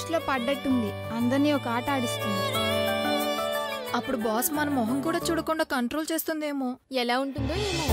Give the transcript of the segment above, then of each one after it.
దృష్టిలో పడ్డట్టుంది. అందరినీ ఒక ఆట ఆడిస్తుంది. అప్పుడు బాస్ మన మొహం కూడా చూడకుండా కంట్రోల్ చేస్తుందేమో. ఎలా ఉంటుందో ఏమో.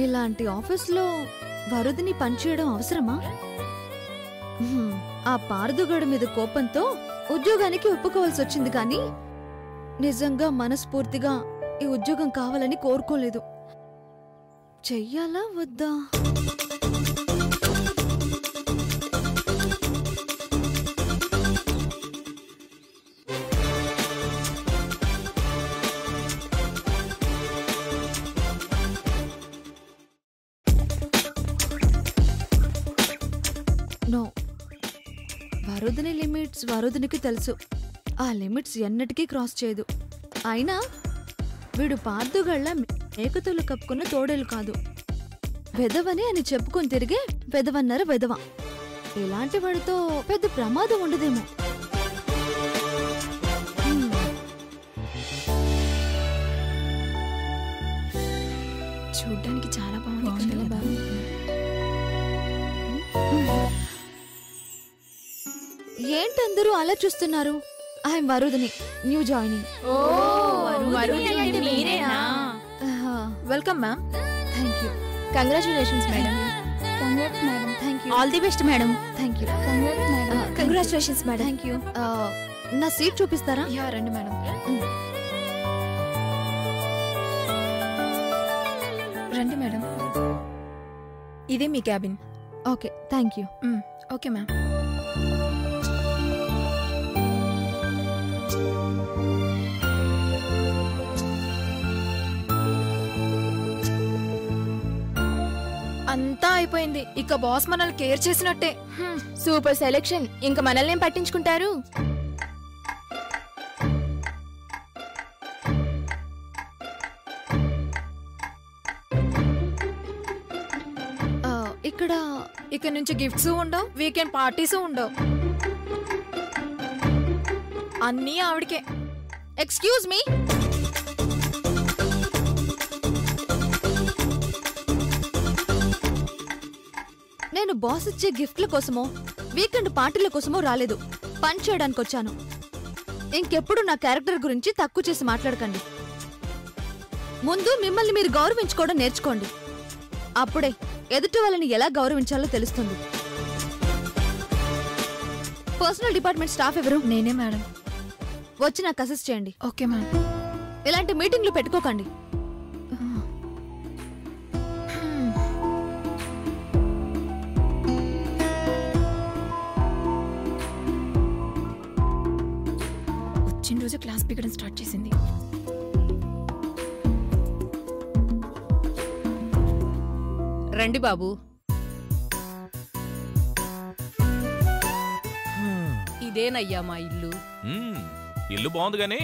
ఇలాంటి ఆఫీస్లో వరుదిని పనిచేయడం అవసరమా? ఆ పారదుగాడు మీద కోపంతో ఉద్యోగానికి ఒప్పుకోవాల్సి వచ్చింది, కానీ నిజంగా మనస్ఫూర్తిగా ఈ ఉద్యోగం కావాలని కోరుకోలేదు. చెయ్యాలా వద్దా? వరుదిని లిమిట్స్ వరుదినికి తెలుసు. ఆ లిమిట్స్ ఎన్నటికీ క్రాస్ చేయదు. అయినా వీడు పార్దుగళ్ళ మేకతోలు కప్పుకున్న తోడేలు కాదు. వెదవని అని చెప్పుకొని తిరిగే వెదవన్నారు వెదవ. ఇలాంటి వాడితో పెద్ద ప్రమాదం ఉండదేమో. చూడ్డానికి చాలా బాగుంది. ఏంటందరూ అలా చూస్తున్నారు? I'm Varudhini, new joining. Welcome ma'am. Thank you. Congratulations madam. Congrats madam. Thank you. All the best madam. Thank you. Congratulations madam. Thank you. నా సీట్ చూపిస్తారా? యా రండి మేడం. రండి మేడం. ఇదే మీ cabin. Okay, thank you. Okay ma'am. అంతా అయిపోయింది. ఇక boss మనల్ని కేర్ చేసినట్టే. Super selection. ఇంకా మనల్ని ఏం పట్టించుకుంటారు? ఇక నుంచి గిఫ్ట్స్ ఉండవు, వీకెండ్ పార్టీస్ ఉండవు. అన్నీ ఆవిడకే. Excuse me. నేను బాస్ ఇచ్చే గిఫ్ట్ల కోసమో వీకెండ్ పార్టీల కోసమో రాలేదు. పని చేయడానికి వచ్చాను. ఇంకెప్పుడు నా క్యారెక్టర్ గురించి తక్కువ చేసి మాట్లాడకండి. ముందు మిమ్మల్ని మీరు గౌరవించుకోవడం నేర్చుకోండి. అప్పుడే ఎదుటి వాళ్ళని ఎలా గౌరవించాలో తెలుస్తుంది. పర్సనల్ డిపార్ట్మెంట్ స్టాఫ్ ఎవరు? నేనే మేడం. వచ్చి నాకు అసిస్ట్ చేయండి. Okay ma'am. ఇలాంటి మీటింగ్లు పెట్టుకోకండి. వచ్చిన రోజు క్లాస్ పీకడం స్టార్ట్ చేసింది. రండి బాబు. ఇదేనయ్యా మా ఇల్లు. ఇల్లు బాగుంది గాని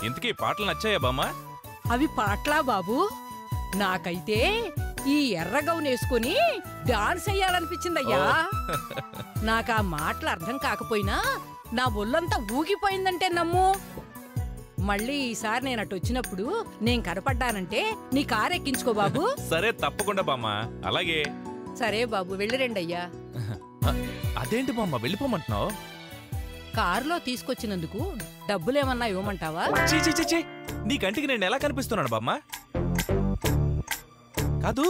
ఇంతకీ పాటలు నచ్చాయా బామ్మ? అవి పాటలా బాబు? నాకైతే ఈ ఎర్ర గౌన్ వేసుకుని డాన్స్ చెయ్యాలనిపించిందయ్యా. నాకు ఆ మాటలు అర్థం కాకపోయినా నా ఒళ్ళంతా ఊగిపోయిందంటే నమ్ము. మళ్ళీ ఈసారి నేను అటు వచ్చినప్పుడు నేను కనపడ్డానంటే నీ కారు ఎక్కించుకో బాబు. సరే తప్పకుండా బామ్మ. అలాగే. సరే బాబు, వెళ్ళిరండి అయ్యా. అదేంటి బామ్మ వెళ్ళిపోమంటున్నావు? కారులో తీసుకొచ్చినందుకు డబ్బులేమన్నా ఇవ్వమంటావా? నీ కంటికి నేను ఎలా కనిపిస్తున్నాను బామ్మ? కాదు,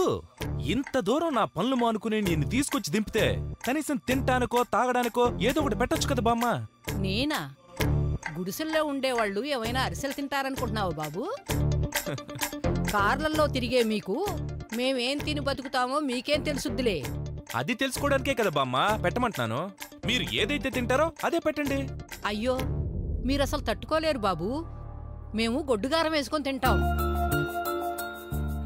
ఇంత దూరం నా పనులు మానుకుని నిన్ను తీసుకొచ్చి దింపితే కనీసం తింటానికో తాగడానికో ఏదో ఒకటి పెట్టొచ్చు కదా బామ్మ. నేనా? గుడిసెల్లో ఉండేవాళ్ళు ఏమైనా అరిసెలు తింటారనుకుంటున్నావు బాబు? కార్లలో తిరిగే మీకు మేమేం తిని బతుకుతామో మీకేం తెలుసుద్దిలే. అది తెలుసుకోవడానికే కదా బామ్మ పెట్టమంటున్నాను. మీరు ఏదైతే తింటారో అదే పెట్టండి. అయ్యో, మీరసలు తట్టుకోలేరు బాబు. మేము గొడ్డుగారం వేసుకొని తింటాం.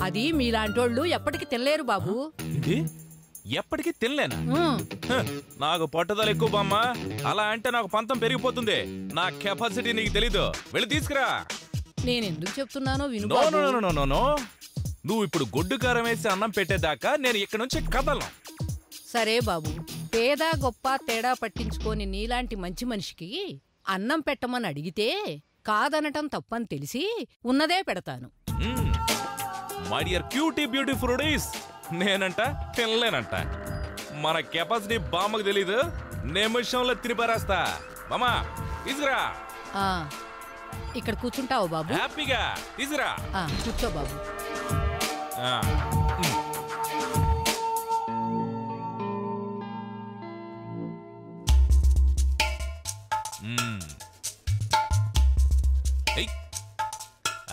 అది మీలాంటోళ్ళు ఎప్పటికీ తినలేరు బాబు. ఇది ఎప్పటికీ తినలేనా? నాకు పట్టుదల ఎక్కువ బామ్మ. అలా అంటే నాకు పంతం పెరిగిపోతుంది. నా కెపాసిటీ నీకు తెలీదు. వెళ్ళి తీసుకురా. నేనెందుకు చెప్తున్నానో విను నో బాబు. No no no no no నువ్వు ఇప్పుడు గొడ్డు కారం వేసి అన్నం పెట్టేదాకా నేను ఇక్కడ నుంచి కదలను. సరే బాబు, పేద గొప్ప తేడా పట్టించుకోని నీలాంటి మంచి మనిషికి అన్నం పెట్టమని అడిగితే కాదనటం తప్పని తెలిసి ఉన్నదే పెడతాను. My dear cutie beautiful days, నేనంట తినలేనంట. మన కెపాసిటీ బామ్మకు తెలీదు, నిమిషంలో తిని పారేస్తా. మామా తీసురా. ఆ, ఇక్కడ కూర్చుంటావు బాబు? హ్యాపీగా తీసురా. కూర్చో బాబు.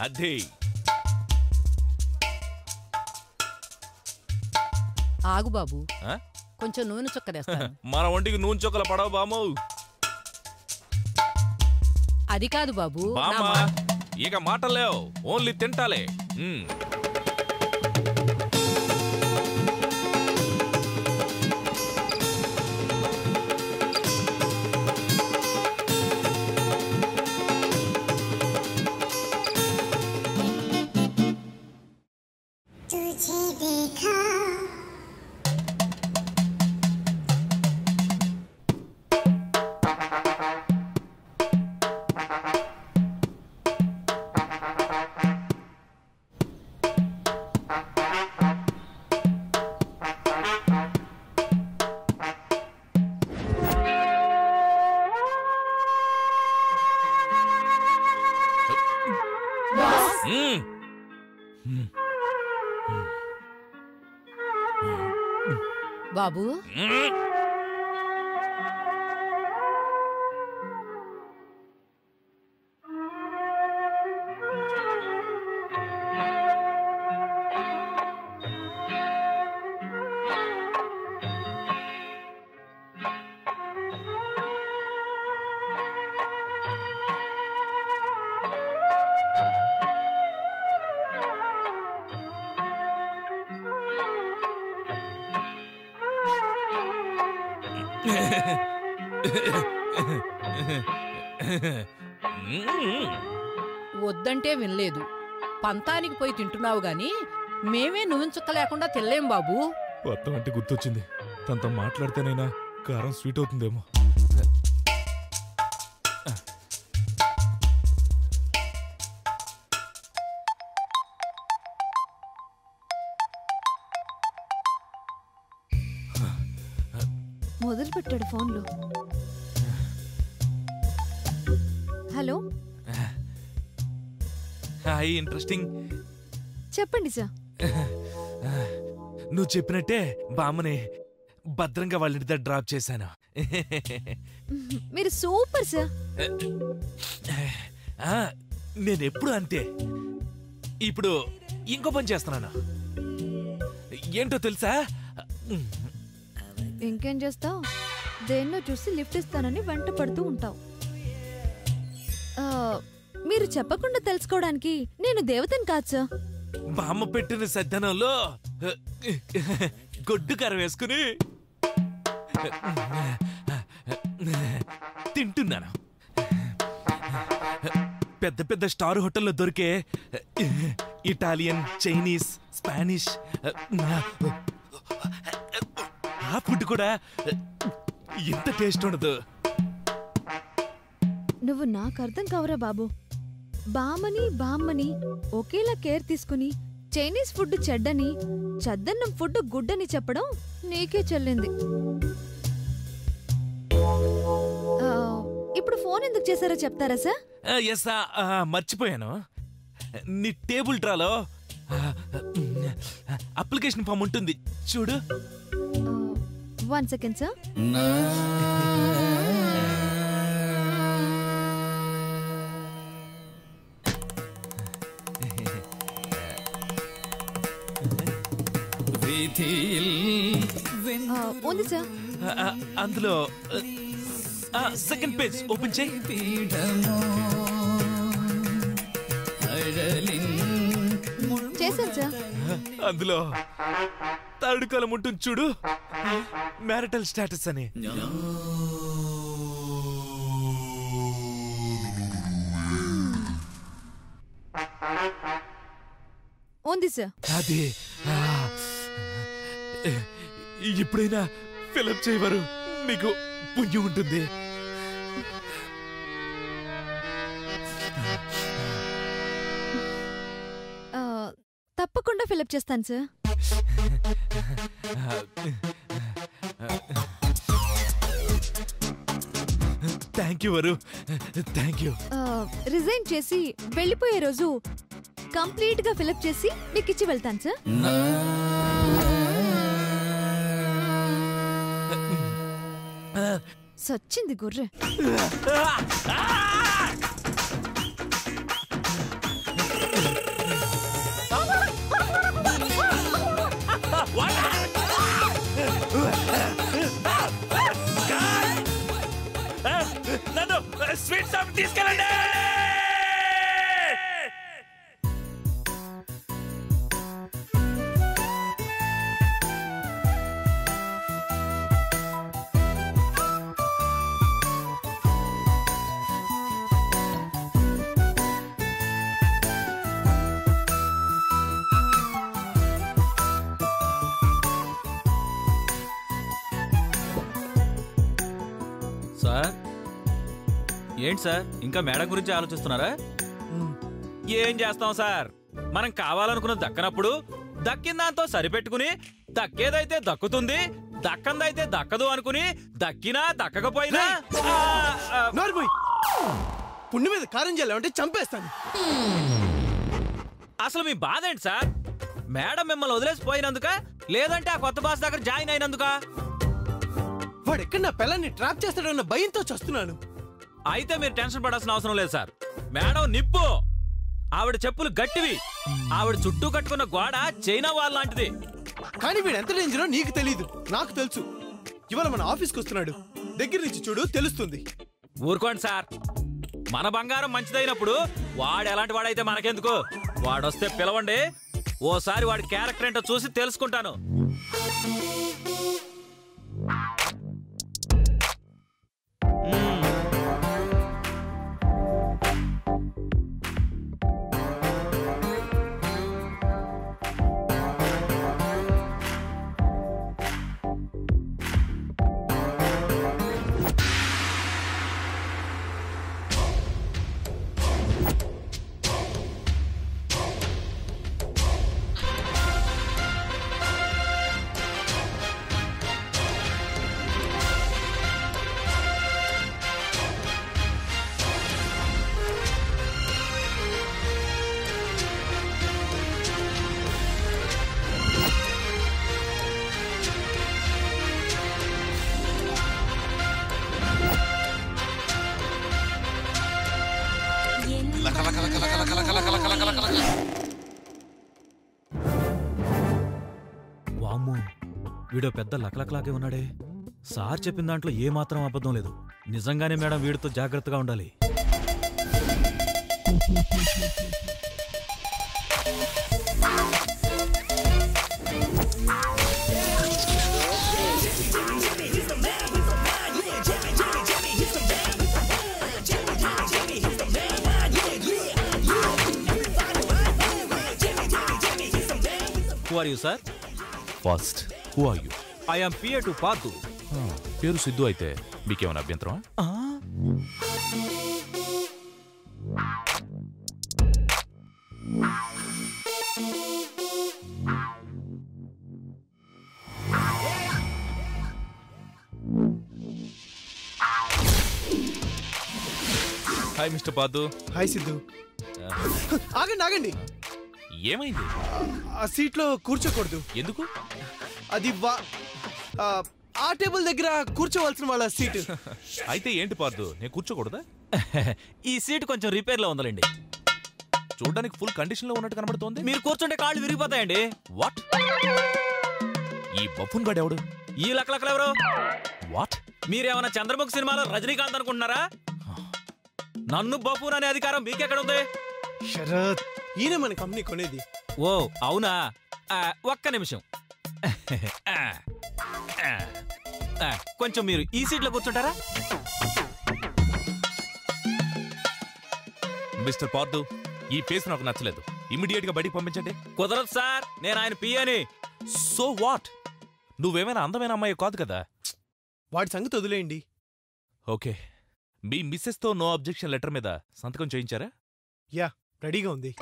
అదే ఆగు బాబు, కొంచెం నూనె చుక్క తెస్తాను. మన ఒంటికి నూనె చుక్కలు పడవు బాము. అది కాదు బాబు. ఇక మాటలేవు, ఓన్లీ తింటాలే. బాబు, వద్దంటే వినలేదు. పంతానికి పోయి తింటున్నావు గాని మేమే నూనె చుక్క లేకుండా తినలేం బాబు. మొత్తం అంటే గుర్తొచ్చింది, తనతో మాట్లాడితేనైనా కారం స్వీట్ అవుతుందేమో. మొదలు పెట్టాడు ఫోన్లో. Hello, hi, interesting. చెప్పండి సార్. నువ్వు చెప్పినట్టే బామ్మని భద్రంగా వాళ్ళ ఇంటి దగ్గర డ్రాప్ చేశాను. మీరు సూపర్ సార్. నేనెప్పుడు అంతే. ఇప్పుడు ఇంకో పని చేస్తున్నాను. ఏంటో తెలుసా? ఇంకేం చేస్తావు? దేన్నో చూసి లిఫ్ట్ ఇస్తానని వెంట పడుతూ ఉంటావు. మీరు చెప్పకుండా తెలుసుకోవడానికి నేను దేవతని కాదు సార్. బామ్మ పెట్టిన సద్దనంలో గొడ్డు కారం వేసుకుని తింటున్నాను. పెద్ద పెద్ద స్టార్ హోటల్లో దొరికే ఇటాలియన్, చైనీస్, స్పానిష్ ఆ ఫుడ్ కూడా ఇంత టేస్ట్ ఉండదు. నువ్వు నాకు అర్థం కావరా బాబు. బామ్మని ఒకేలా కేర్ తీసుకుని చైనీస్ ఫుడ్ చెడ్డని, చద్దన్నం ఫుడ్ గుడ్డని చెప్పడం నీకే చెల్లింది. ఇప్పుడు ఫోన్ ఎందుకు చేశారో చెప్తారా సార్? ఎస్, మర్చిపోయాను. నీ టేబుల్ డ్రాలో అప్లికేషన్ ఫామ్ ఉంటుంది చూడు. 1 సెకండ్ సార్. ఉంది సార్. అందులో సెకండ్ పేజ్ ఓపెన్ చేయి. చేశాను సార్. అందులో థర్డ్ కాలం ఉంటుంది చూడు, మ్యారిటల్ స్టేటస్ అని. ప్లీజ్. అదే ఇప్పుడైనా ఫిలప్ చేయవారు మీకు పుణ్యం ఉంటుంది. తప్పకుండా ఫిలప్ చేస్తాను సార్. థ్యాంక్ యూ వరు, థ్యాంక్ యూ. రిజైన్ చేసి వెళ్ళిపోయే రోజు కంప్లీట్ గా ఫిలప్ చేసి మీకు ఇచ్చి వెళ్తాను సార్. సచ్చింది గొర్రె. నన్ను స్వీట్ షాప్ తీసుకెళ్ళండి. సార్ ఏంటి సార్ ఇంకా మేడం గురించి ఆలోచిస్తున్నారా? ఏం చేస్తాం సార్, మనం కావాలనుకున్న దక్కనప్పుడు దక్కిన దాంతో సరిపెట్టుకుని దక్కేదైతే దక్కుతుంది, దక్కందైతే దక్కదు అనుకుని దక్కినా దక్కకపోయినా పుండు మీద కారం చేయాలంటే చంపేస్తాను. అసలు మీ బాధ ఏంటి సార్? మేడం మిమ్మల్ని వదిలేసిపోయినందుక, లేదంటే ఆ కొత్త బాస్ దగ్గర జాయిన్ అయినందుక? వాడు ఎక్కడ నా పిల్లల్ని ట్రాప్ చేస్తాడన్న భయంతో చస్తున్నాను. అయితే మీరు టెన్షన్ పడాల్సిన అవసరం లేదు సార్. మేడం నిప్పు, ఆవిడ చెప్పులు గట్టివి, ఆవిడ చుట్టూ కట్టుకున్న గోడ చైనా వాల్ లాంటిది. కానీ వీడు ఎంత డేంజరో నీకు తెలీదు, నాకు తెలుసు. ఇవాళ మన ఆఫీస్కి వస్తున్నాడు, దగ్గర నుంచి చూడు తెలుస్తుంది. ఊరుకోండి సార్, మన బంగారం మంచిదైనప్పుడు వాడు ఎలాంటి వాడైతే మనకెందుకు? వాడొస్తే పిలవండి, ఓసారి వాడి క్యారెక్టర్ ఏంటో చూసి తెలుసుకుంటాను. వామ్మో, వీడో పెద్ద లకలకలాగే ఉన్నాడే. సార్ చెప్పిన దాంట్లో ఏమాత్రం అబద్ధం లేదు. నిజంగానే మేడం వీడితో జాగ్రత్తగా ఉండాలి. Who are you, sir? First who are you? I am PA to Padu. పేరు సిద్ధు అయితే మీకేమైనా అభ్యంతరం? హాయ్ మిస్టర్ పాదు. హాయ్ సిద్ధు. ఆగండి ఆగండి, ఏమైంది? ఆ సీట్లో కూర్చోకూడదు. ఎందుకు? అది ఆ టేబుల్ దగ్గర కూర్చోవలసిన వాళ్ళ సీటు. అయితే ఏంటి పాదు, నేను కూర్చోకూడదా? ఈ సీట్ కొంచెం రిపేర్ లో ఉందండి. చూడడానికి ఫుల్ కండిషన్ లో ఉన్నట్టు కనబడుతోంది. మీరు కూర్చుంటే కాళ్ళు విరిగిపోతాయండి. వాట్? ఈ బఫూన్ గాడు ఎవడు? ఈ లకలకలెవరు? వాట్? మీరేమన్నా చంద్రముఖి సినిమాలో రజనీకాంత్ అనుకుంటున్నారా? నన్ను బఫూన్ అనే అధికారం మీకెక్కడుంది? శరత్, ఈయన మన కంపెనీ కొనేది. ఓ అవునా? ఒక్క నిమిషం. కొంచెం మీరు ఈ సీట్లో కూర్చుంటారా? మిస్టర్ పాదు, ఈ ఫేస్ నాకు నచ్చలేదు. ఇమ్మీడియట్ గా బయటికి పంపించండి. కుదరదు సార్, నేను ఆయన పియని. So what? నువ్వేమైనా అందమైన అమ్మాయి కాదు కదా. వాడి సంగతి వదిలేయండి. ఓకే, మీ మిస్సెస్ తో నో అబ్జెక్షన్ లెటర్ మీద సంతకం చేయించారా? యా, రెడీగా ఉంది.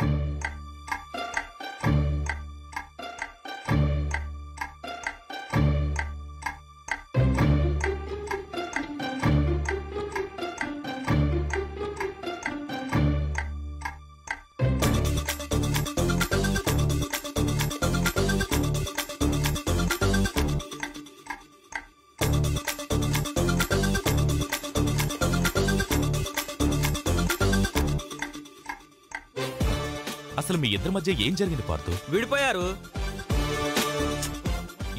అసలు మీ ఇద్దరి మధ్య ఏం జరిగింది పార్థు? విడిపోయారు.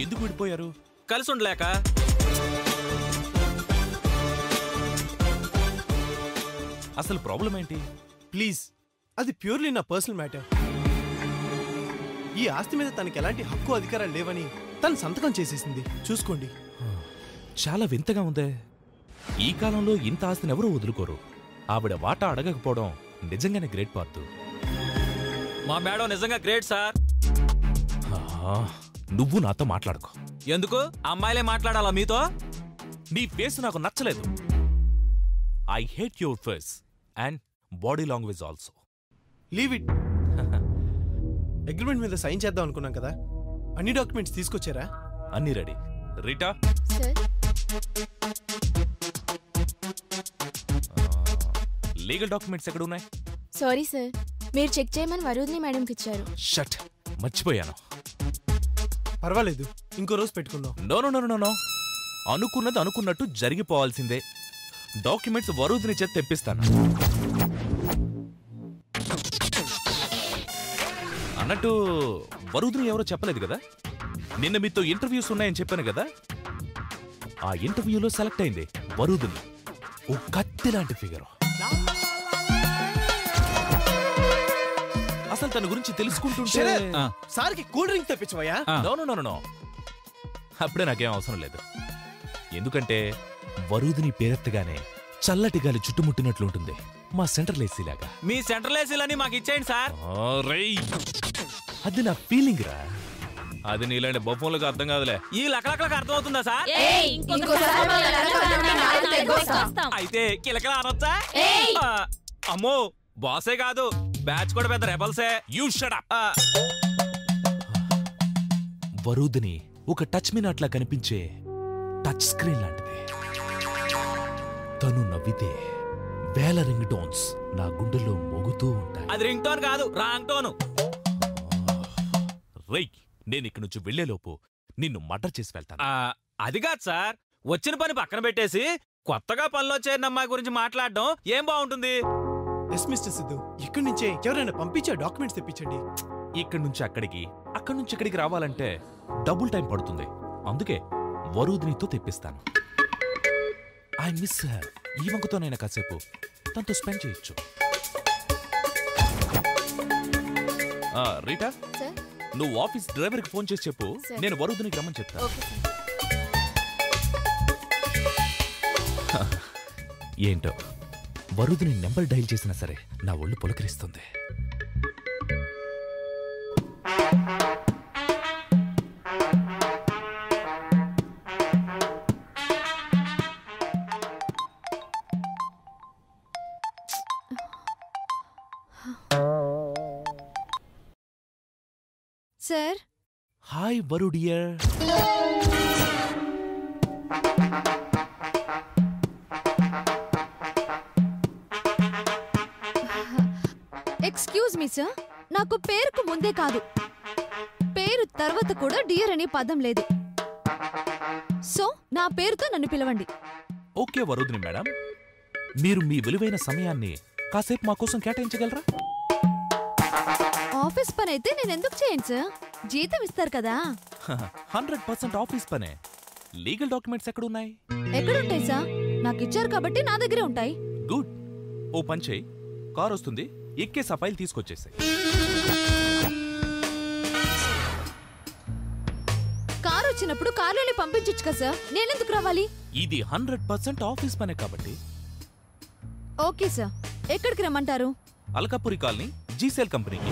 ఎందుకు విడిపోయారు? కలిసి ఉండలేక. అసలు ప్రాబ్లం ఏంటి? ప్లీజ్, అది ప్యూర్లీ నా పర్సనల్ మ్యాటర్. ఈ ఆస్తి మీద తనకి ఎలాంటి హక్కు అధికారాలు లేవని తను సంతకం చేసేసింది. చూసుకోండి. చాలా వింతగా ఉందే. ఈ కాలంలో ఇంత ఆస్తిని ఎవరూ వదులుకోరు. ఆవిడ వాటా అడగకపోవడం నిజంగానే గ్రేట్ పార్థు. మా మేడం నిజంగా గ్రేట్ సార్. నువ్వు నాతో మాట్లాడుకో. ఎందుకు? అమ్మాయిలే మాట్లాడాలా మీతో? నీ ఫేస్ నాకు నచ్చలేదు. I hate your face and body language also. Leave it. Agreement మీద సైన్ చేద్దాం అనుకున్నాం కదా. అన్ని డాక్యుమెంట్స్ తీసుకొచ్చారా? అన్నీ ready. Rita, sir, legal documents ఎక్కడ ఉన్నాయి? సారీ సార్, మీరు చెక్ చేయమని వరుదిని మేడంకి ఇచ్చారు. షట్, మర్చిపోయాను. పర్వాలేదు, ఇంకో రోజు పెట్టుకుందాం. No no no no no, అనుకున్నది అనుకున్నట్టు జరిగిపోవాల్సిందే. డాక్యుమెంట్స్ వరుదిని చేత తెప్పిస్తాను. అన్నట్టు వరుదిని ఎవరో చెప్పలేదు కదా. నిన్న మీతో ఇంటర్వ్యూస్ ఉన్నాయని చెప్పాను కదా. ఆ ఇంటర్వ్యూలో సెలెక్ట్ అయింది వరుదిని. ఓ కత్తి లాంటి ఫిగర్. అసలు తన గురించి తెలుసుకుంటుంటే సార్కి కూల్ డ్రింక్ తెప్పించవయ్యా. నో నో నో నో, అప్పుడే నాకేం అవసరం లేదు. ఎందుకంటే వరుదిని పేరెత్తగానే చల్లటి గాలి చుట్టుముట్టినట్లుంటుంది, మా సెంట్రల్ ఏసీలాగా. మీ సెంట్రల్ ఏసీలని మాకు ఇచ్చేయండి సార్. అది నా ఫీలింగ్ రా. అది నీలాంటి బొమ్మలకు అర్థం కాదులే. ఈ లకలకలకు అర్థం అవుతుందా సార్? అయితే కిలకల అనొచ్చా? అమ్మో, బాసే కాదు, బ్యాచ్ కూడా పెద్ద రెబల్సే. You shut up. వరుదిని ఒక టచ్ మీ నాట్లా కనిపించే టచ్ స్క్రీన్ లాంటిది. తను నవ్వితే వేల రింగ్ టోన్స్ నా గుండెల్లో మోగుతూ ఉంటాయి. అది రింగ్ టోన్ కాదు, రాంగ్ టోను. రై, నేను ఇక్కడి నుంచి వెళ్లేలోపు నిన్ను మర్డర్ చేసి వెళ్తాను. అది కాదు సార్, వచ్చిన పని పక్కన పెట్టేసి కొత్తగా పనిలో చేరిన అమ్మాయి గురించి మాట్లాడడం ఏం బాగుంటుంది? ఎస్ మిస్టర్ సిద్ధు, ఇక్కడి నుంచే ఎవరైనా పంపించే డాక్యుమెంట్స్ తెప్పించండి. ఇక్కడి నుంచి అక్కడికి, అక్కడి నుంచి ఇక్కడికి రావాలంటే డబుల్ టైం పడుతుంది. అందుకే వరుదినితో తెప్పిస్తాను. I miss her. ఈ వంకతోనైనా కాసేపు తనతో స్పెండ్ చేయొచ్చు. రీటా, సార్, నువ్వు ఆఫీస్ డ్రైవర్కి ఫోన్ చేసి చెప్పు, నేను వరుదినికి రమ్మని చెప్తాను. Okay sir. ఏంటో వరుదిని నెంబర్ డైల్ చేసినా సరే నా ఒళ్ళు పులకరిస్తుంది. సార్, హాయ్ వరు డియర్. ఎక్స్క్యూజ్ మీ సార్, నాకు పేరుకు ముందే కాదు, పేరు తర్వాత కూడా డియర్ అనే పదం లేదు. సో నా పేరుతో నన్ను పిలవండి. ఓకే వరుదిని మేడం, మీరు మీ విలువైన సమయాన్ని కాసేపు మా కోసం కేటాయించగలరా? ఆఫీస్ పని అయితే నేను ఎందుకు చేయను సార్, జీతం ఇస్తారు కదా. 100% ఆఫీస్ పనే. లీగల్ డాక్యుమెంట్స్ ఎక్కడున్నాయి? ఎక్కడుంటాయి సార్? నాకు ఇచ్చారు కాబట్టి నా దగ్గరే ఉంటాయి. గుడ్. ఓ పని చేయి, కార్ వస్తుంది, ఎక్కేసి ఆ ఫైల్ తీసుకొచ్చేసాయి. కారు వచ్చినప్పుడు కారులోనే పంపించచ్చు కదా సార్, నేనెందుకు రావాలి? ఇది 100% ఆఫీస్ పనే కాబట్టి. ఓకే సార్, ఎక్కడికి రమ్మంటారు? అలకాపురి కాలనీ, జీసెల్ కంపెనీకి